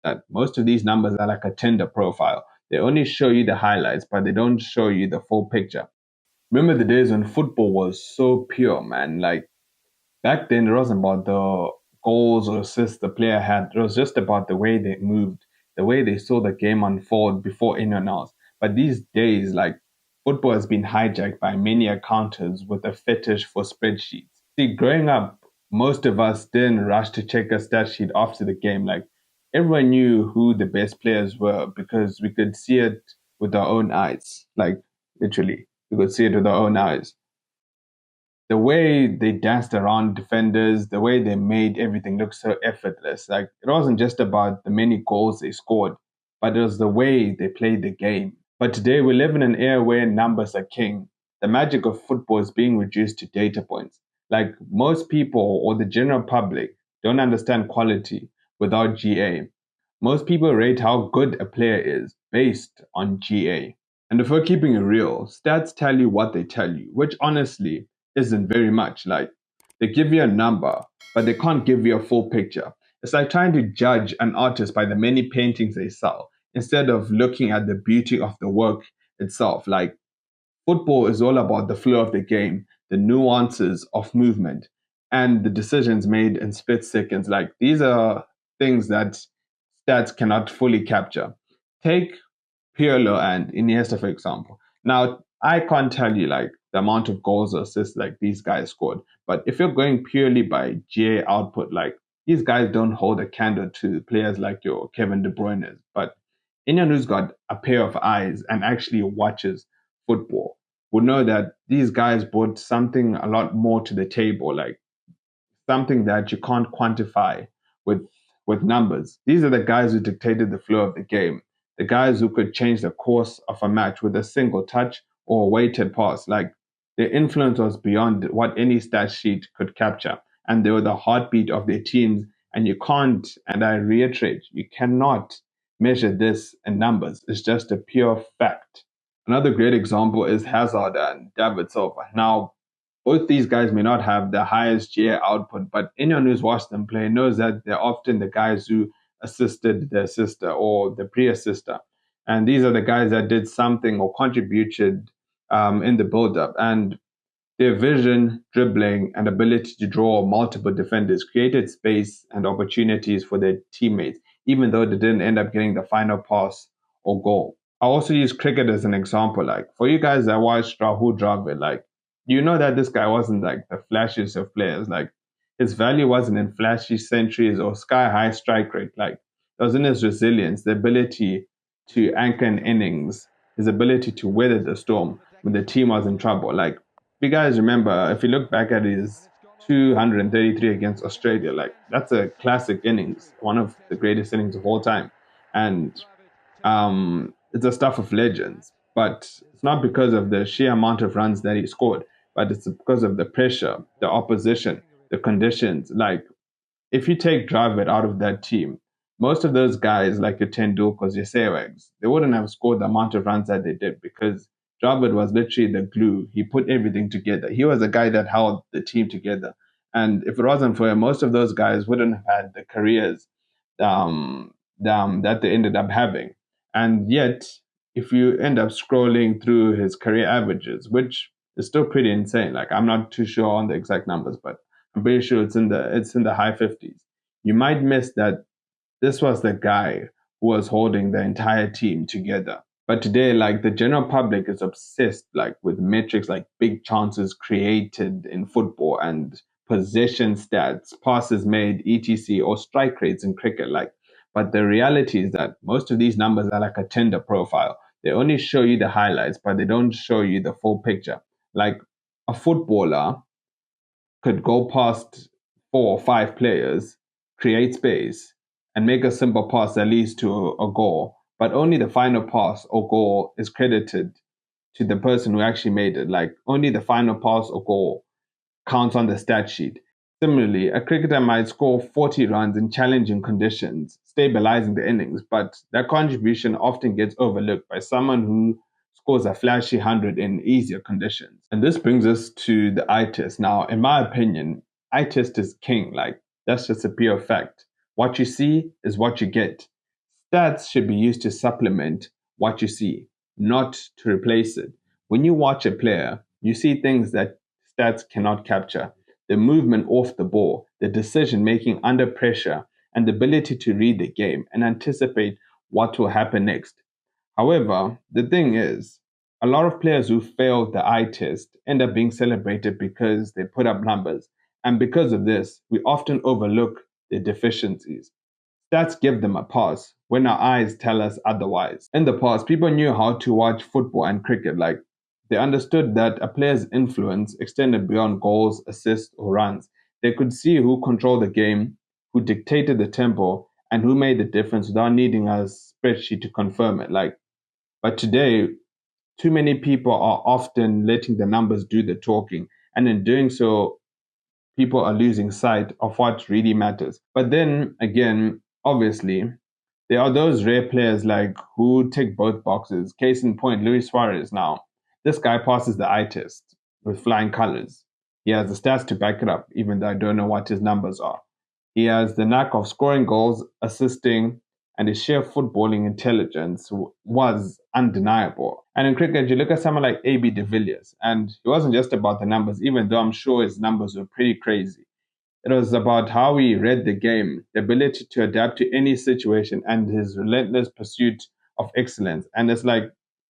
that most of these numbers are like a Tinder profile. They only show you the highlights, but they don't show you the full picture. Remember the days when football was so pure, man? Like back then, it wasn't about the goals or assists the player had. It was just about the way they moved, the way they saw the game unfold before anyone else. But these days, like football has been hijacked by many accountants with a fetish for spreadsheets. See, growing up, most of us didn't rush to check a stat sheet after the game. Like everyone knew who the best players were because we could see it with our own eyes. Like literally, we could see it with our own eyes. The way they danced around defenders, the way they made everything look so effortless. Like it wasn't just about the many goals they scored, but it was the way they played the game. But today we live in an era where numbers are king. The magic of football is being reduced to data points. Like most people or the general public don't understand quality without GA. Most people rate how good a player is based on GA. And if we're keeping it real, stats tell you what they tell you, which honestly isn't very much. Like they give you a number, but they can't give you a full picture. It's like trying to judge an artist by the many paintings they sell instead of looking at the beauty of the work itself. Like football is all about the flow of the game, the nuances of movement, and the decisions made in split seconds. Like these are things that stats cannot fully capture. Take Pirlo and Iniesta, for example. Now, I can't tell you like the amount of goals or assists like these guys scored, but if you're going purely by GA output, like these guys don't hold a candle to players like your Kevin De Bruyne. But anyone who's got a pair of eyes and actually watches football would know that these guys brought something a lot more to the table, like something that you can't quantify with with numbers. These are the guys who dictated the flow of the game, the guys who could change the course of a match with a single touch or a weighted pass. Like their influence was beyond what any stat sheet could capture, and they were the heartbeat of their teams. And you can't, and I reiterate, you cannot measure this in numbers. It's just a pure fact. Another great example is Hazard and David Silva. Now, both these guys may not have the highest GA output, but anyone who's watched them play knows that they're often the guys who assisted the assister or the pre-assister. And these are the guys that did something or contributed in the build-up. And their vision, dribbling, and ability to draw multiple defenders created space and opportunities for their teammates, even though they didn't end up getting the final pass or goal. I also use cricket as an example. Like for you guys that watched Rahul Dravid, like you know that this guy wasn't like the flashiest of players. Like his value wasn't in flashy centuries or sky high strike rate. Like it was in his resilience, the ability to anchor in innings, his ability to weather the storm when the team was in trouble. Like if you guys remember, if you look back at his 233 against Australia, like that's a classic innings, one of the greatest innings of all time. And it's the stuff of legends. But it's not because of the sheer amount of runs that he scored, but it's because of the pressure, the opposition, the conditions. Like if you take Dravid out of that team, most of those guys like your Tendulkars, your Sehwags, they wouldn't have scored the amount of runs that they did because Dravid was literally the glue. He put everything together. He was the guy that held the team together. And if it wasn't for him, most of those guys wouldn't have had the careers um, that they ended up having. And yet, if you end up scrolling through his career averages, which is still pretty insane, like I'm not too sure on the exact numbers, but I'm pretty sure it's in the high 50s. You might miss that this was the guy who was holding the entire team together. But today, like the general public is obsessed like with metrics like big chances created in football and possession stats, passes made, etc., or strike rates in cricket. Like, but the reality is that most of these numbers are like a Tinder profile. They only show you the highlights, but they don't show you the full picture. Like a footballer could go past four or five players, create space, and make a simple pass that leads to a goal. But only the final pass or goal is credited to the person who actually made it. Like only the final pass or goal counts on the stat sheet. Similarly, a cricketer might score 40 runs in challenging conditions, stabilizing the innings, but that contribution often gets overlooked by someone who scores a flashy 100 in easier conditions. And this brings us to the eye test. Now, in my opinion, eye test is king. Like, that's just a pure fact. What you see is what you get. Stats should be used to supplement what you see, not to replace it. When you watch a player, you see things that stats cannot capture: the movement off the ball, the decision making under pressure, and the ability to read the game and anticipate what will happen next. However, the thing is, a lot of players who fail the eye test end up being celebrated because they put up numbers. And because of this, we often overlook their deficiencies. Stats give them a pass when our eyes tell us otherwise. In the past, people knew how to watch football and cricket. Like, they understood that a player's influence extended beyond goals, assists, or runs. They could see who controlled the game, who dictated the tempo, and who made the difference without needing a spreadsheet to confirm it. But today, too many people are often letting the numbers do the talking, and in doing so, people are losing sight of what really matters. But then again, obviously, there are those rare players like who tick both boxes. Case in point, Luis Suarez now. This guy passes the eye test with flying colors. He has the stats to back it up, even though I don't know what his numbers are. He has the knack of scoring goals, assisting, and his sheer footballing intelligence was undeniable. And in cricket, you look at someone like AB de Villiers, and it wasn't just about the numbers, even though I'm sure his numbers were pretty crazy. It was about how he read the game, the ability to adapt to any situation, and his relentless pursuit of excellence. And it's like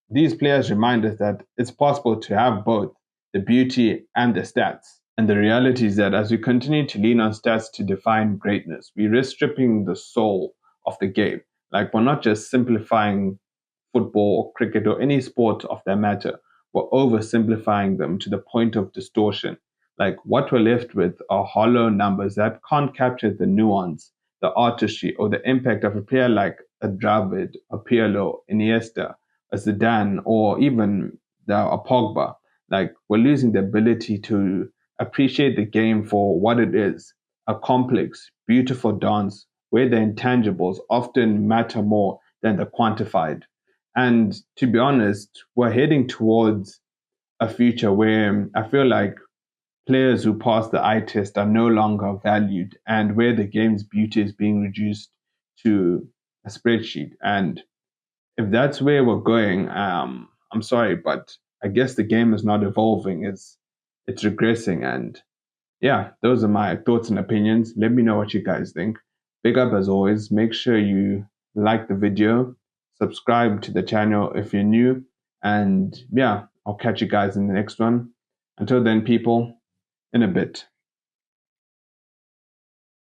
these players remind us that it's possible to have both the beauty and the stats. And the reality is that as we continue to lean on stats to define greatness, we risk stripping the soul of the game. Like, we're not just simplifying football or cricket or any sport of that matter, we're oversimplifying them to the point of distortion. Like, what we're left with are hollow numbers that can't capture the nuance, the artistry, or the impact of a player like a Dravid, a Pirlo, Iniesta, a Zidane, or even a Pogba. Like, we're losing the ability to appreciate the game for what it is: a complex, beautiful dance where the intangibles often matter more than the quantified. And to be honest, we're heading towards a future where I feel like players who pass the eye test are no longer valued, and where the game's beauty is being reduced to a spreadsheet. And if that's where we're going, I'm sorry, but I guess the game is not evolving; it's regressing. And yeah, those are my thoughts and opinions. Let me know what you guys think. Big up as always. Make sure you like the video, subscribe to the channel if you're new, and yeah, I'll catch you guys in the next one. Until then, people, in a bit.